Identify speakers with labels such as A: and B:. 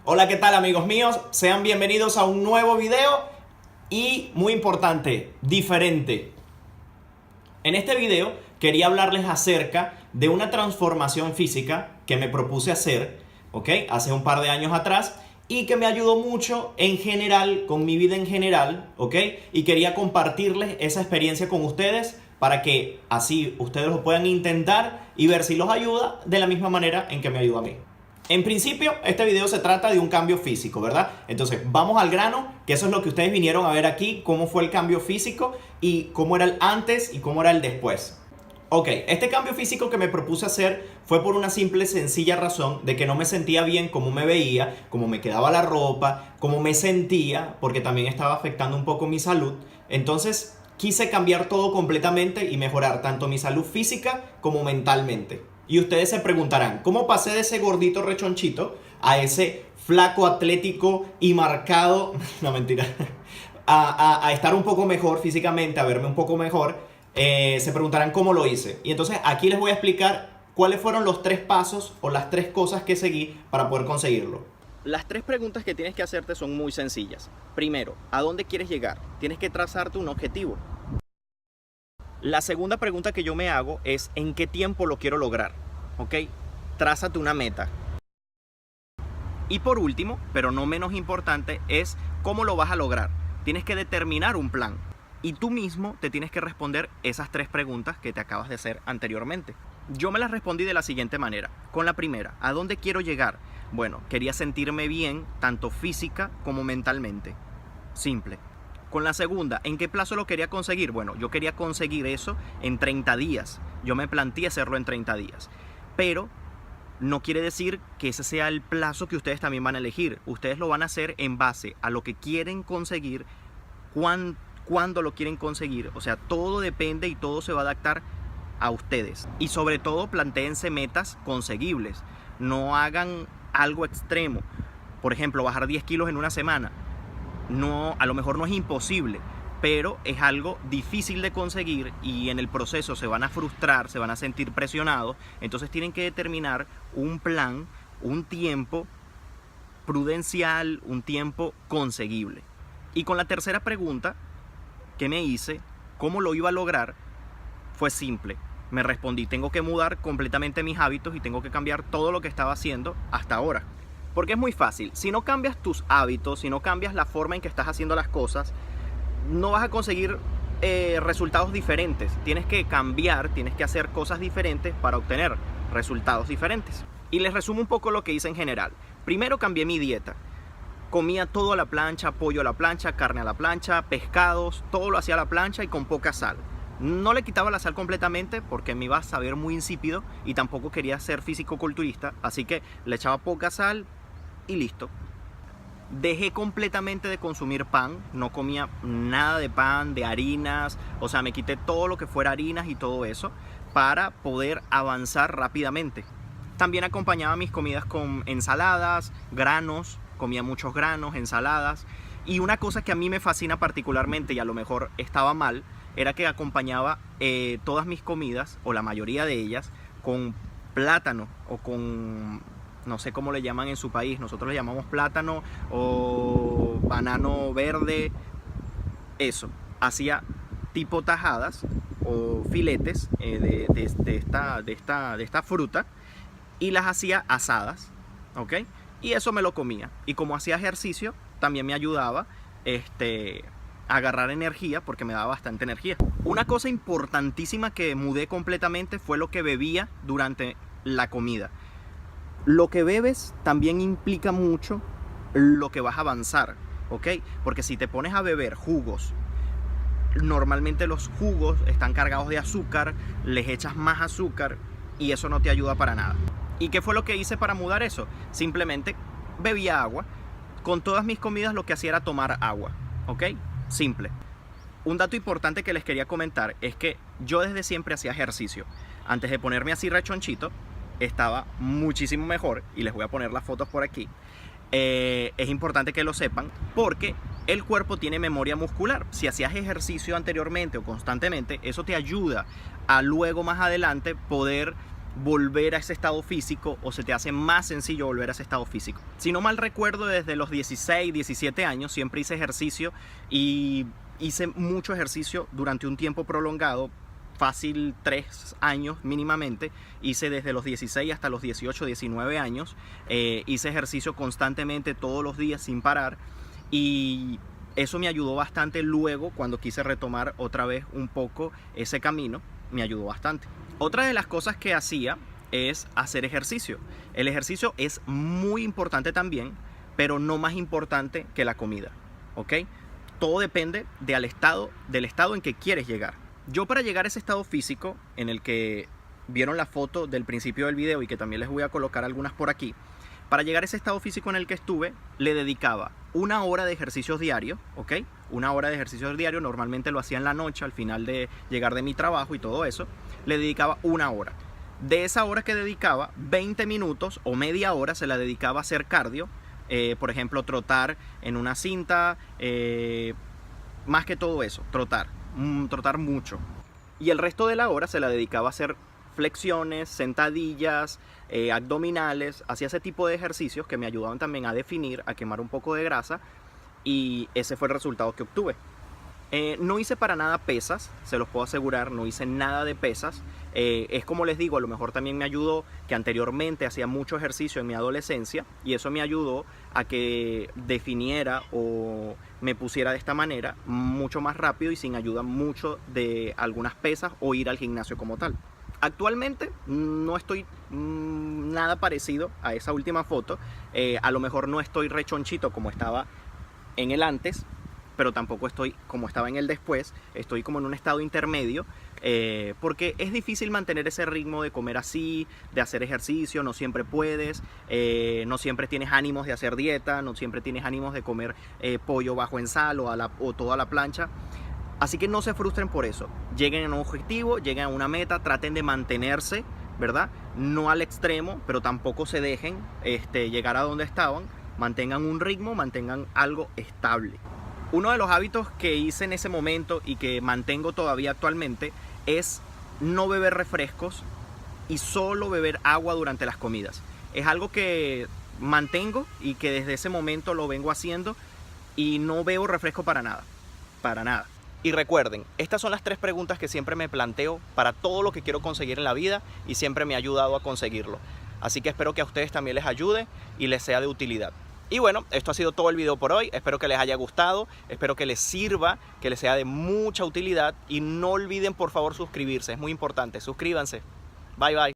A: Hola, ¿qué tal amigos míos? Sean bienvenidos a un nuevo video y muy importante, diferente. En este video quería hablarles acerca de una transformación física que me propuse hacer, ¿ok? Hace un par de años atrás y que me ayudó mucho en general, con mi vida en general, ¿ok? Y quería compartirles esa experiencia con ustedes para que así ustedes lo puedan intentar y ver si los ayuda de la misma manera en que me ayuda a mí. En principio, este video se trata de un cambio físico, ¿verdad? Entonces, vamos al grano, que eso es lo que ustedes vinieron a ver aquí, cómo fue el cambio físico y cómo era el antes y cómo era el después. Ok, este cambio físico que me propuse hacer fue por una simple, sencilla razón de que no me sentía bien cómo me veía, cómo me quedaba la ropa, cómo me sentía, porque también estaba afectando un poco mi salud. Entonces, quise cambiar todo completamente y mejorar tanto mi salud física como mentalmente. Y ustedes se preguntarán, ¿cómo pasé de ese gordito rechonchito a ese flaco, atlético y marcado, no mentira, a estar un poco mejor físicamente, a verme un poco mejor? Se preguntarán cómo lo hice. Y entonces aquí les voy a explicar cuáles fueron los 3 pasos o las 3 cosas que seguí para poder conseguirlo.
B: Las 3 preguntas que tienes que hacerte son muy sencillas. Primero, ¿a dónde quieres llegar? Tienes que trazarte un objetivo. La segunda pregunta que yo me hago es ¿en qué tiempo lo quiero lograr? ¿Ok? Trázate una meta. Y por último, pero no menos importante, es ¿cómo lo vas a lograr? Tienes que determinar un plan. Y tú mismo te tienes que responder esas 3 preguntas que te acabas de hacer anteriormente. Yo me las respondí de la siguiente manera. Con la primera, ¿a dónde quiero llegar? Bueno, quería sentirme bien, tanto física como mentalmente. Simple. Con la segunda, ¿en qué plazo lo quería conseguir? Bueno, yo quería conseguir eso en 30 días. Yo me planteé hacerlo en 30 días. Pero no quiere decir que ese sea el plazo que ustedes también van a elegir. Ustedes lo van a hacer en base a lo que quieren conseguir, cuándo lo quieren conseguir. O sea, todo depende y todo se va a adaptar a ustedes. Y sobre todo, plantéense metas conseguibles. No hagan algo extremo. Por ejemplo, bajar 10 kilos en una semana. No, a lo mejor no es imposible, pero es algo difícil de conseguir y en el proceso se van a frustrar, se van a sentir presionados. Entonces tienen que determinar un plan, un tiempo prudencial, un tiempo conseguible. Y con la tercera pregunta que me hice, ¿cómo lo iba a lograr? Fue simple. Me respondí, tengo que mudar completamente mis hábitos y tengo que cambiar todo lo que estaba haciendo hasta ahora. Porque es muy fácil, si no cambias tus hábitos, si no cambias la forma en que estás haciendo las cosas, no vas a conseguir resultados diferentes. Tienes que cambiar, tienes que hacer cosas diferentes para obtener resultados diferentes. Y les resumo un poco lo que hice en general. Primero cambié mi dieta. Comía todo a la plancha, pollo a la plancha, carne a la plancha, pescados, todo lo hacía a la plancha y con poca sal. No le quitaba la sal completamente porque me iba a saber muy insípido y tampoco quería ser físico-culturista, así que le echaba poca sal y listo. Dejé completamente de consumir pan, no comía nada de pan, de harinas, o sea, me quité todo lo que fuera harinas y todo eso para poder avanzar rápidamente. También acompañaba mis comidas con ensaladas, granos, comía muchos granos, ensaladas. Y una cosa que a mí me fascina particularmente y a lo mejor estaba mal, era que acompañaba todas mis comidas, o la mayoría de ellas, con plátano o con, no sé cómo le llaman en su país, nosotros le llamamos plátano o banano verde, eso. Hacía tipo tajadas o filetes de esta fruta y las hacía asadas, ¿ok? Y eso me lo comía. Y como hacía ejercicio, también me ayudaba a agarrar energía porque me daba bastante energía. Una cosa importantísima que mudé completamente fue lo que bebía durante la comida. Lo que bebes también implica mucho lo que vas a avanzar, ¿ok? Porque si te pones a beber jugos, normalmente los jugos están cargados de azúcar, les echas más azúcar y eso no te ayuda para nada. ¿Y qué fue lo que hice para mudar eso? Simplemente bebía agua. Con todas mis comidas lo que hacía era tomar agua, ¿ok? Simple. Un dato importante que les quería comentar es que yo desde siempre hacía ejercicio. Antes de ponerme así rechonchito, estaba muchísimo mejor y les voy a poner las fotos por aquí. Es importante que lo sepan porque el cuerpo tiene memoria muscular. Si hacías ejercicio anteriormente o constantemente, eso te ayuda a luego más adelante poder volver a ese estado físico o se te hace más sencillo volver a ese estado físico. Si no mal recuerdo, desde los 16, 17 años siempre hice ejercicio y hice mucho ejercicio durante un tiempo prolongado, fácil 3 años mínimamente. Hice desde los 16 hasta los 18, 19 años. Hice ejercicio constantemente todos los días sin parar y eso me ayudó bastante luego cuando quise retomar otra vez un poco ese camino. Me ayudó bastante. Otra de las cosas que hacía es hacer ejercicio. El ejercicio es muy importante también, pero no más importante que la comida, ¿ok? Todo depende del estado en que quieres llegar. Yo, para llegar a ese estado físico en el que vieron la foto del principio del video y que también les voy a colocar algunas por aquí, para llegar a ese estado físico en el que estuve, le dedicaba 1 hora de ejercicios diarios, ¿ok? 1 hora de ejercicios diarios, normalmente lo hacía en la noche, al final de llegar de mi trabajo y todo eso, le dedicaba 1 hora. De esa hora que dedicaba, 20 minutos o media hora se la dedicaba a hacer cardio, por ejemplo, trotar en una cinta, más que todo eso, trotar mucho. Y el resto de la hora se la dedicaba a hacer flexiones, sentadillas, abdominales, hacía ese tipo de ejercicios que me ayudaban también a definir, a quemar un poco de grasa, y ese fue el resultado que obtuve. No hice para nada pesas, se los puedo asegurar, no hice nada de pesas. Es como les digo, a lo mejor también me ayudó que anteriormente hacía mucho ejercicio en mi adolescencia y eso me ayudó a que definiera o me pusiera de esta manera mucho más rápido y sin ayuda mucho de algunas pesas o ir al gimnasio como tal. Actualmente no estoy nada parecido a esa última foto. A lo mejor no estoy rechonchito como estaba en el antes, pero tampoco estoy como estaba en el después. Estoy como en un estado intermedio, porque es difícil mantener ese ritmo de comer así, de hacer ejercicio. No siempre puedes, no siempre tienes ánimos de hacer dieta, no siempre tienes ánimos de comer pollo bajo en sal o todo a la plancha. Así que no se frustren por eso. Lleguen a un objetivo, lleguen a una meta, traten de mantenerse, ¿verdad? No al extremo, pero tampoco se dejen llegar a donde estaban. Mantengan un ritmo, mantengan algo estable. Uno de los hábitos que hice en ese momento y que mantengo todavía actualmente es no beber refrescos y solo beber agua durante las comidas. Es algo que mantengo y que desde ese momento lo vengo haciendo y no bebo refresco para nada, para nada. Y recuerden, estas son las 3 preguntas que siempre me planteo para todo lo que quiero conseguir en la vida y siempre me ha ayudado a conseguirlo. Así que espero que a ustedes también les ayude y les sea de utilidad. Y bueno, esto ha sido todo el video por hoy. Espero que les haya gustado, espero que les sirva, que les sea de mucha utilidad y no olviden por favor suscribirse, es muy importante. Suscríbanse. Bye bye.